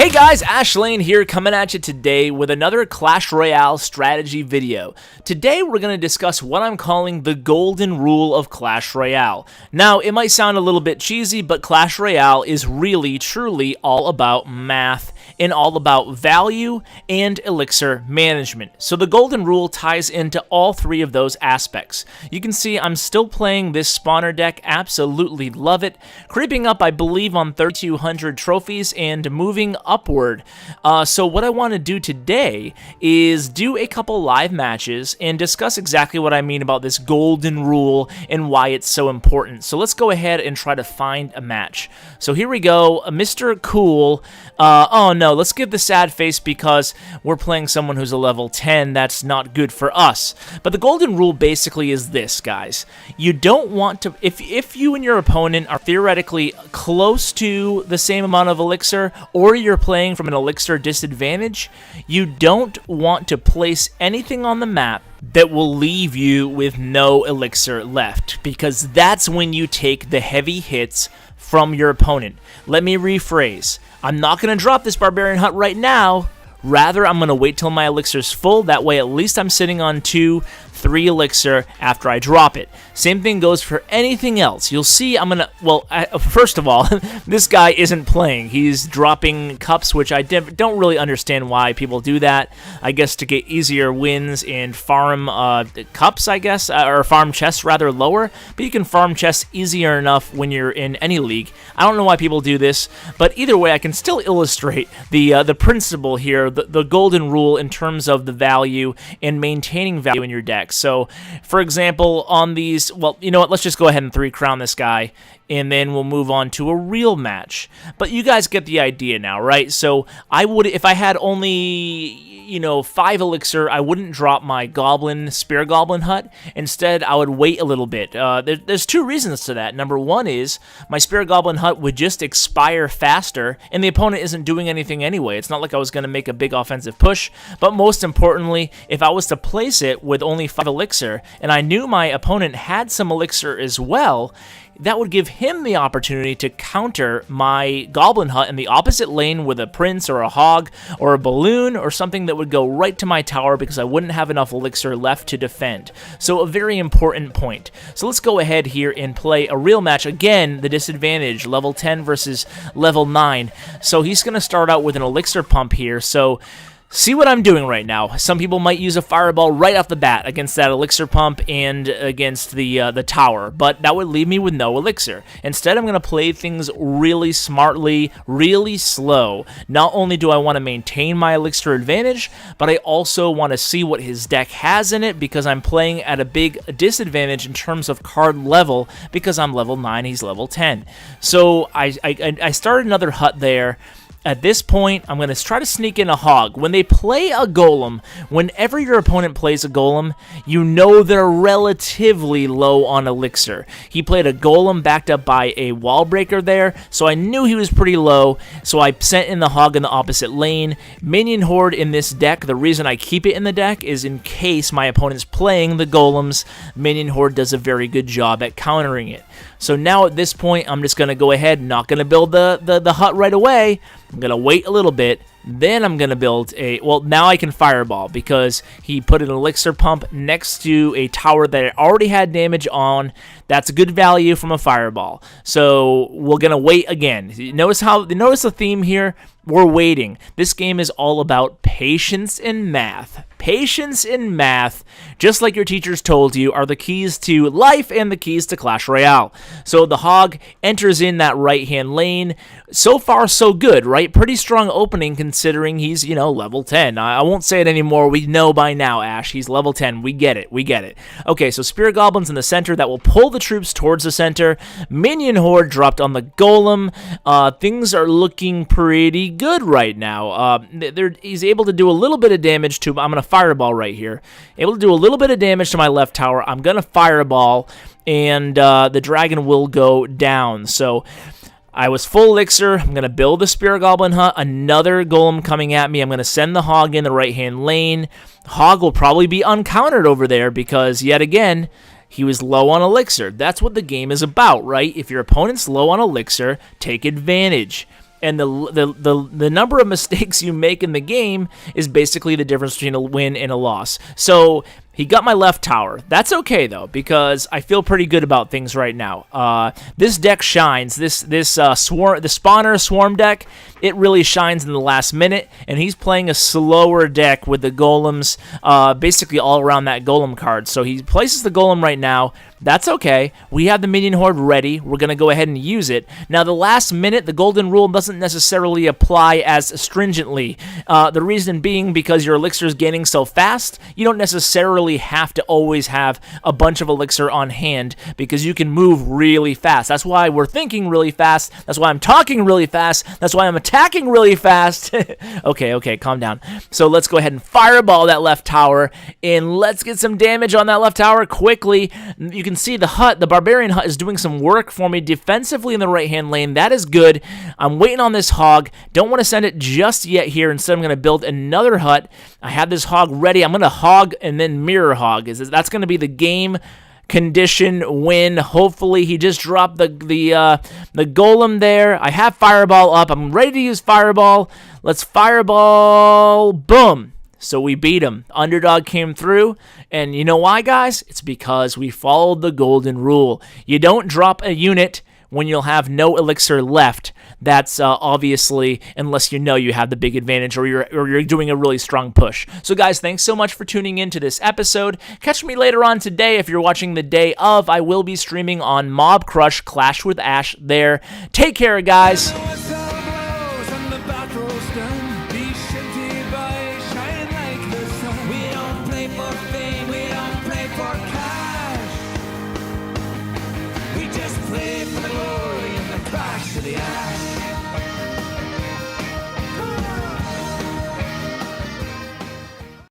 Hey guys, Ashlane here coming at you today with another Clash Royale strategy video. Today we're going to discuss what I'm calling the golden rule of Clash Royale. Now, it might sound a little bit cheesy, but Clash Royale is really, truly all about math and all about value and elixir management. So the golden rule ties into all three of those aspects. You can see I'm still playing this spawner deck, absolutely love it. Creeping up, I believe, on 3,200 trophies and moving upward. So what I want to do today is do a couple live matches and discuss exactly what I mean about this golden rule and why it's so important. So let's go ahead and try to find a match. So here we go, Mr. Cool. Oh no, let's give the sad face because we're playing someone who's a level 10. That's not good for us. But the golden rule basically is this, guys. You don't want to, if you and your opponent are theoretically close to the same amount of elixir, or you're playing from an elixir disadvantage, you don't want to place anything on the map that will leave you with no elixir left, because that's when you take the heavy hits from your opponent. Let me rephrase. I'm not going to drop this barbarian hut right now. Rather, I'm going to wait till my elixir's full. That way, at least I'm sitting on 2-3 elixir after I drop it. Same thing goes for anything else. You'll see I'm going to... Well, first of all, this guy isn't playing. He's dropping cups, which I don't really understand why people do that. I guess to get easier wins and farm cups, I guess, or farm chests rather lower. But you can farm chests easier enough when you're in any league. I don't know why people do this, but either way, I can still illustrate the principle here, the golden rule in terms of the value and maintaining value in your deck. So, for example, on these, well, you know what, let's just go ahead and 3-crown this guy, and then we'll move on to a real match. But you guys get the idea now, right? So, I would, if I had only, you know, 5 elixir, I wouldn't drop my spear goblin hut. Instead, I would wait a little bit. There's 2 reasons to that. Number 1 is my spear goblin hut would just expire faster, and the opponent isn't doing anything anyway. It's not like I was going to make a big offensive push. But most importantly, if I was to place it with only 5 elixir, and I knew my opponent had some elixir as well, that would give him the opportunity to counter my goblin hut in the opposite lane with a prince or a hog or a balloon or something that would go right to my tower because I wouldn't have enough elixir left to defend. So a very important point. So let's go ahead here and play a real match. Again, the disadvantage, level 10 versus level 9. So he's going to start out with an elixir pump here. So see what I'm doing right now. Some people might use a fireball right off the bat against that elixir pump and against the tower, but that would leave me with no elixir. Instead, I'm going to play things really smartly, really slow. Not only do I want to maintain my elixir advantage, but I also want to see what his deck has in it because I'm playing at a big disadvantage in terms of card level because I'm level 9, he's level 10. So I started another hut there. At this point, I'm going to try to sneak in a hog. When they play a golem, whenever your opponent plays a golem, you know they're relatively low on elixir. He played a golem backed up by a wall breaker there, so I knew he was pretty low, so I sent in the hog in the opposite lane. Minion horde in this deck, the reason I keep it in the deck is in case my opponent's playing the golems, minion horde does a very good job at countering it. So now at this point, I'm just going to go ahead, not going to build the hut right away. I'm going to wait a little bit, then I'm going to build a, well, now I can fireball because he put an elixir pump next to a tower that it already had damage on. That's good value from a fireball. So we're going to wait again. Notice the theme here? We're waiting. This game is all about patience and math. Patience and math, just like your teachers told you, are the keys to life and the keys to Clash Royale. So the hog enters in that right-hand lane. So far, so good, right? Pretty strong opening considering he's, you know, level 10. I won't say it anymore. We know by now, Ash. He's level 10. We get it. We get it. Okay, so Spear Goblins in the center. That will pull the troops towards the center. Minion Horde dropped on the Golem. Things are looking pretty good right now. He's able to do a little bit of damage to... I'm going to fireball right here. Able to do a little bit of damage to my left tower. I'm going to fireball, and the dragon will go down. So I was full elixir. I'm going to build the Spear Goblin hut. Another golem coming at me. I'm going to send the hog in the right-hand lane. Hog will probably be uncountered over there because, yet again, he was low on elixir. That's what the game is about, right? If your opponent's low on elixir, take advantage. and the number of mistakes you make in the game is basically the difference between a win and a loss. So he got my left tower. That's okay though, because I feel pretty good about things right now. This deck shines. The spawner swarm deck, it really shines in the last minute, and he's playing a slower deck with the golems, basically all around that golem card. So he places the golem right now. That's okay. We have the minion horde ready. We're going to go ahead and use it. Now, the last minute, the golden rule doesn't necessarily apply as stringently. The reason being because your elixir is gaining so fast, you don't necessarily have to always have a bunch of elixir on hand because you can move really fast. That's why we're thinking really fast. That's why I'm talking really fast. That's why I'm attacking really fast. Okay, calm down. So let's go ahead and fireball that left tower, and let's get some damage on that left tower quickly. You can see the barbarian hut is doing some work for me defensively in the right-hand lane. That is good. I'm waiting on this hog. Don't want to send it just yet here. Instead, I'm going to build another hut. I have this hog ready. I'm going to hog and then mirror hog. That's going to be the game condition win. Hopefully, he just dropped the golem there. I have fireball up. I'm ready to use fireball. Let's fireball. Boom. So we beat him. Underdog came through, and you know why, guys? It's because we followed the golden rule. You don't drop a unit when you'll have no elixir left. That's obviously unless you know you have the big advantage or you're doing a really strong push. So guys, thanks so much for tuning in to this episode. Catch me later on today if you're watching the day of. I will be streaming on Mob Crush Clash with Ash there. Take care, guys. Play for the glory and the crash of the ash.